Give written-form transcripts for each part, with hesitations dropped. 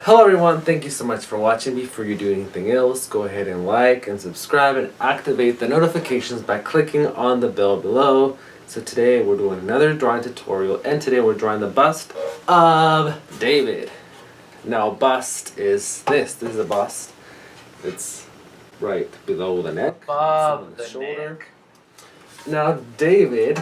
Hello everyone, thank you so much for watching. Before you do anything else, go ahead and like and subscribe and activate the notifications by clicking on the bell below. So today we're doing another drawing tutorial, and today we're drawing the bust of David. Now bust is this is a bust. It's right below the neck, Above the shoulder. neck. Now David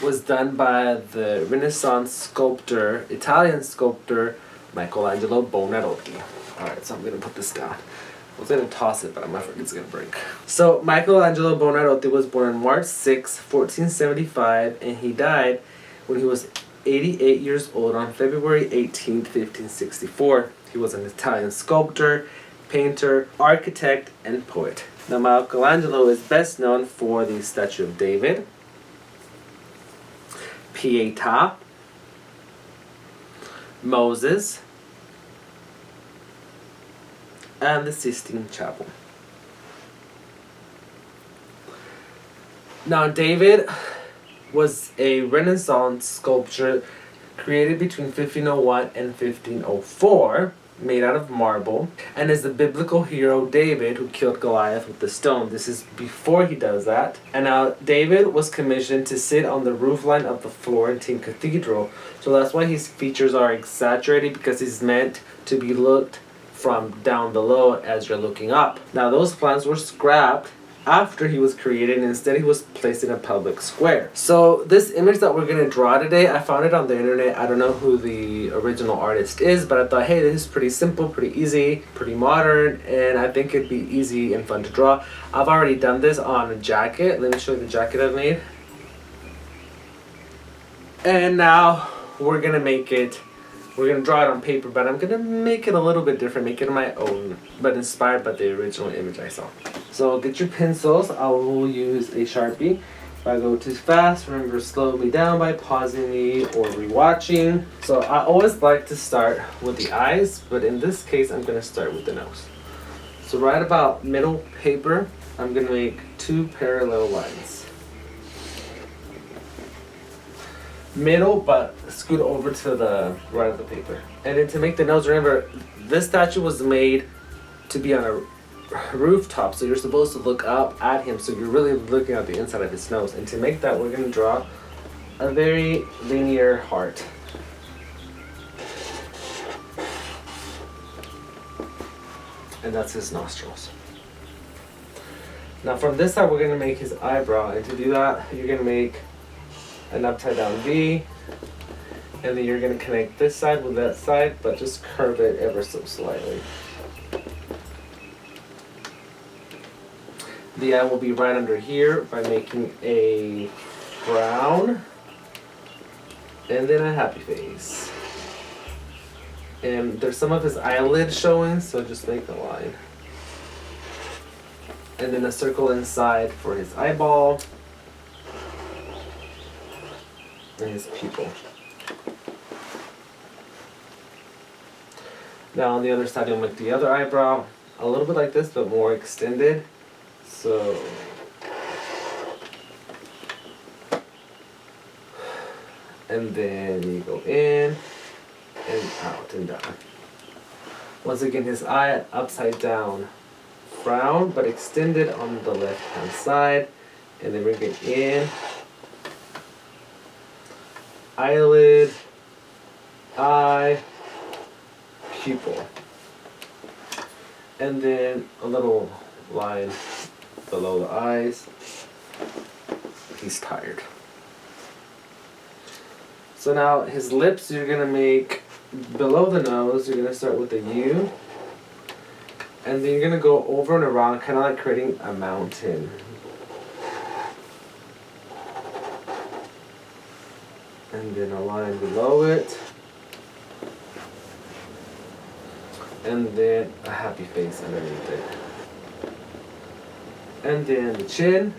was done by the Renaissance sculptor, Italian sculptor, Michelangelo Buonarroti. Alright, so I'm going to put this down. I was going to toss it, but I'm afraid it's going to break. So Michelangelo Buonarroti was born on March 6, 1475, and he died when he was 88 years old on February 18, 1564. He was an Italian sculptor, painter, architect, and poet. Now Michelangelo is best known for the statue of David, Pietà, Moses, and the Sistine Chapel. Now David was a Renaissance sculpture created between 1501 and 1504, made out of marble, and is the biblical hero David who killed Goliath with the stone. This is before he does that. And now David was commissioned to sit on the roofline of the Florentine cathedral. So that's why his features are exaggerated, because he's meant to be looked from down below as you're looking up. Now those plans were scrapped after he was created, and instead he was placed in a public square. So this image that we're going to draw today, I found it on the internet. I don't know who the original artist is, but I thought, hey, this is pretty simple, pretty easy, pretty modern, and I think it'd be easy and fun to draw. I've already done this on a jacket. Let me show you the jacket I've made. And now we're going to make it, we're going to draw it on paper, but I'm going to make it a little bit different, make it my own, but inspired by the original image I saw. So get your pencils. I will use a Sharpie. If I go too fast, remember to slow me down by pausing me or rewatching. So I always like to start with the eyes, but in this case I'm going to start with the nose. So right about middle paper, I'm going to make two parallel lines. Middle, but scoot over to the right of the paper. And then to make the nose, remember this statue was made to be on a rooftop, so you're supposed to look up at him, so you're really looking at the inside of his nose. And to make that, we're going to draw a very linear heart. And that's his nostrils. Now from this side, we're going to make his eyebrow, and to do that, you're going to make an upside down V, and then you're going to connect this side with that side, but just curve it ever so slightly. The eye will be right under here by making a frown and then a happy face. And there's some of his eyelid showing, so just make a line. And then a circle inside for his eyeball and his pupil. Now on the other side, you'll make the other eyebrow a little bit like this, but more extended. So, and then you go in and out and down. Once again, his eye upside down frown, but extended on the left hand side, and then bring it in, eyelid, eye, pupil, and then a little line below the eyes. He's tired. So now his lips, you're going to make below the nose. You're going to start with a U, and then you're going to go over and around, kind of like creating a mountain. And then a line below it, and then a happy face underneath it. And then the chin.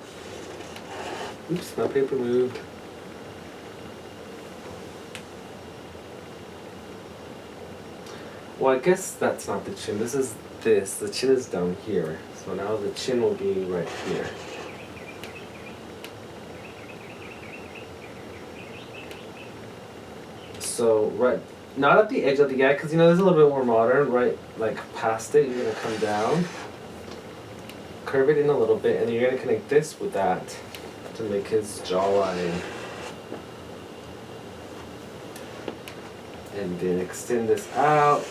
Oops, my paper moved. Well, I guess that's not the chin. This is this. The chin is down here. So now the chin will be right here. So right not at the edge of the eye, because you know, this is a little bit more modern, right? Like past it, you're going to come down, curve it in a little bit, and you're going to connect this with that to make his jawline. And then extend this out,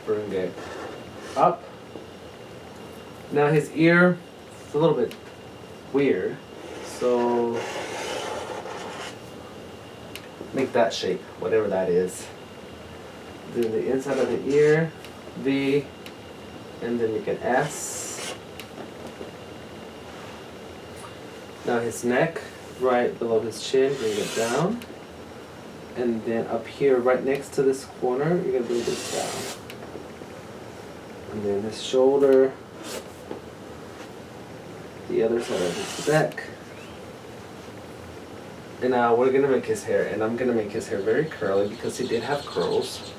bring it up. Now his ear is a little bit weird, so make that shape, whatever that is. Then the inside of the ear, V, and then make an S. Now his neck, right below his chin, bring it down. And then up here, right next to this corner, you're gonna bring this down. And then his shoulder, the other side of his neck. And now we're gonna make his hair, and I'm gonna make his hair very curly because he did have curls.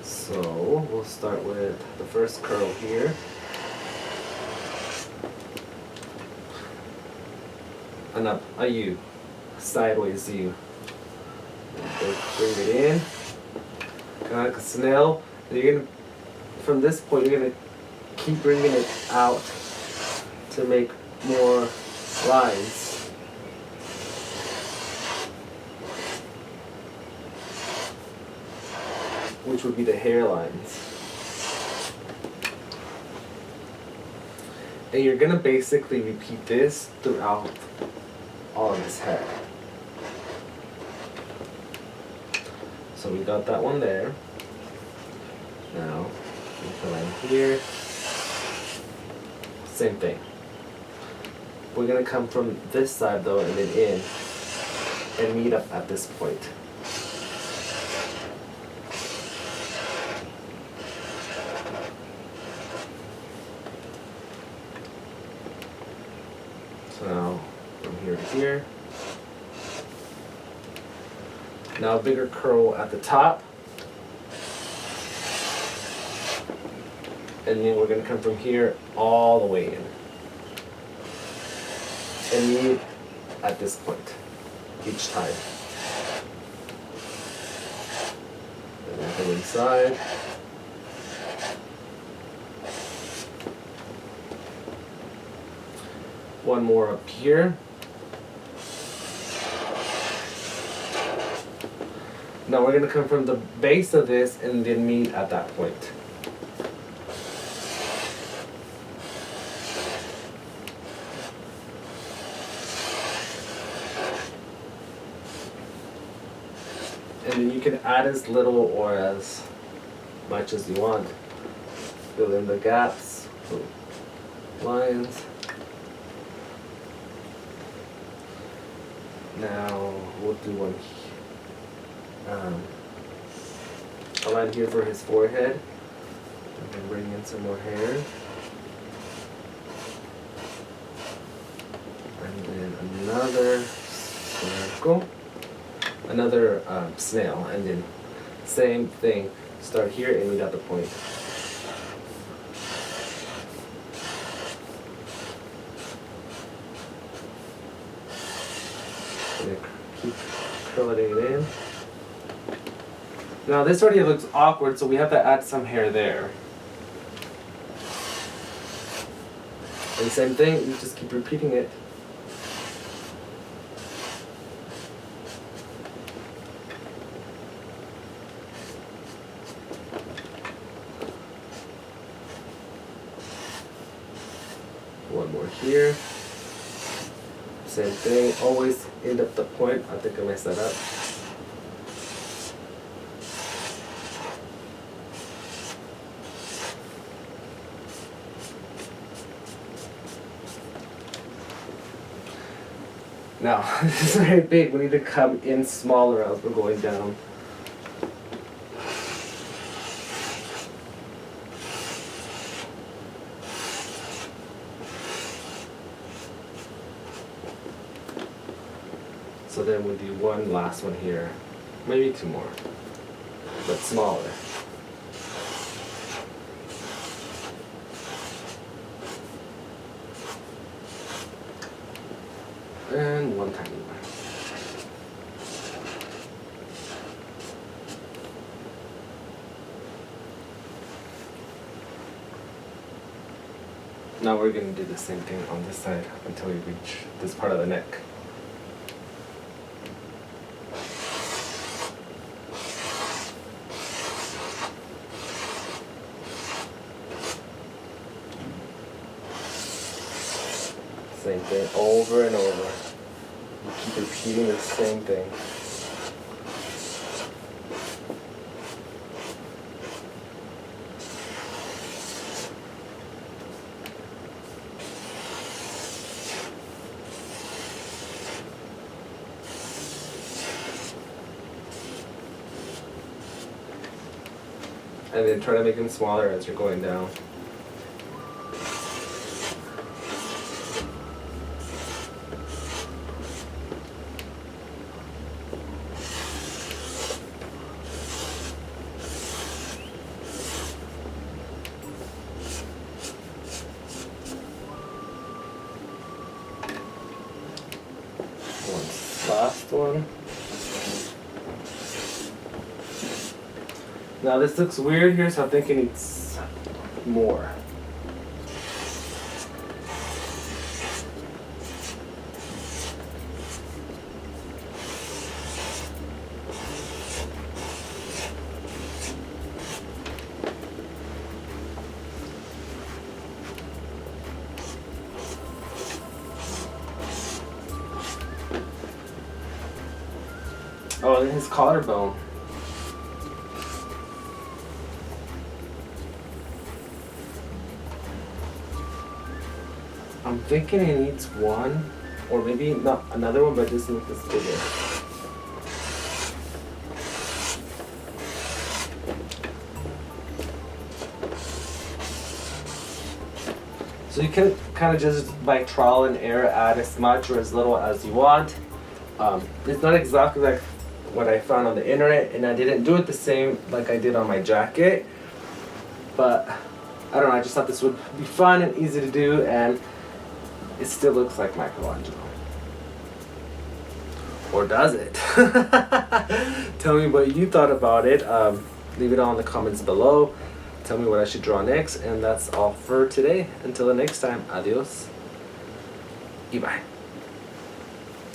So we'll start with the first curl here. And up a U, sideways U. Bring it in, kind of like a snail. And you're gonna, from this point, you're gonna keep bringing it out to make more lines. Which would be the hairlines. And you're gonna basically repeat this throughout all of his head. So we got that one there. Now, we come in here. Same thing. We're gonna come from this side though and then in and meet up at this point. So now from here to here. Now a bigger curl at the top. And then we're going to come from here all the way in. And meet at this point each time. And then come inside. One more up here. Now we're going to come from the base of this and then meet at that point. And then you can add as little or as much as you want. Fill in the gaps, lines. Now we'll do one a line here for his forehead. And then bring in some more hair. And then another circle. Another snail, and then same thing. Start here and meet at the point. And then keep curling it in. Now this already looks awkward, so we have to add some hair there. And same thing, you just keep repeating it. One more here. Same thing, always end up the point. I think I messed that up. Now, this is very big. We need to come in smaller as we're going down. So then we'll do one last one here. Maybe two more, but smaller. And one tiny one. Now we're going to do the same thing on this side until we reach this part of the neck. Same thing over and over. You keep repeating the same thing. And then try to make them smaller as you're going down. Last one. Now this looks weird here, so I'm thinking it's more. Oh, and his collarbone. I'm thinking he needs one, or maybe not another one, but just make this bigger. So you can kind of just by trial and error add as much or as little as you want. It's not exactly like what I found on the internet, and I didn't do it the same like I did on my jacket, but I don't know, I just thought this would be fun and easy to do, and it still looks like Michelangelo. Or does it? Tell me what you thought about it. Leave it all in the comments below. Tell me what I should draw next, and that's all for today. Until the next time, adios y bye.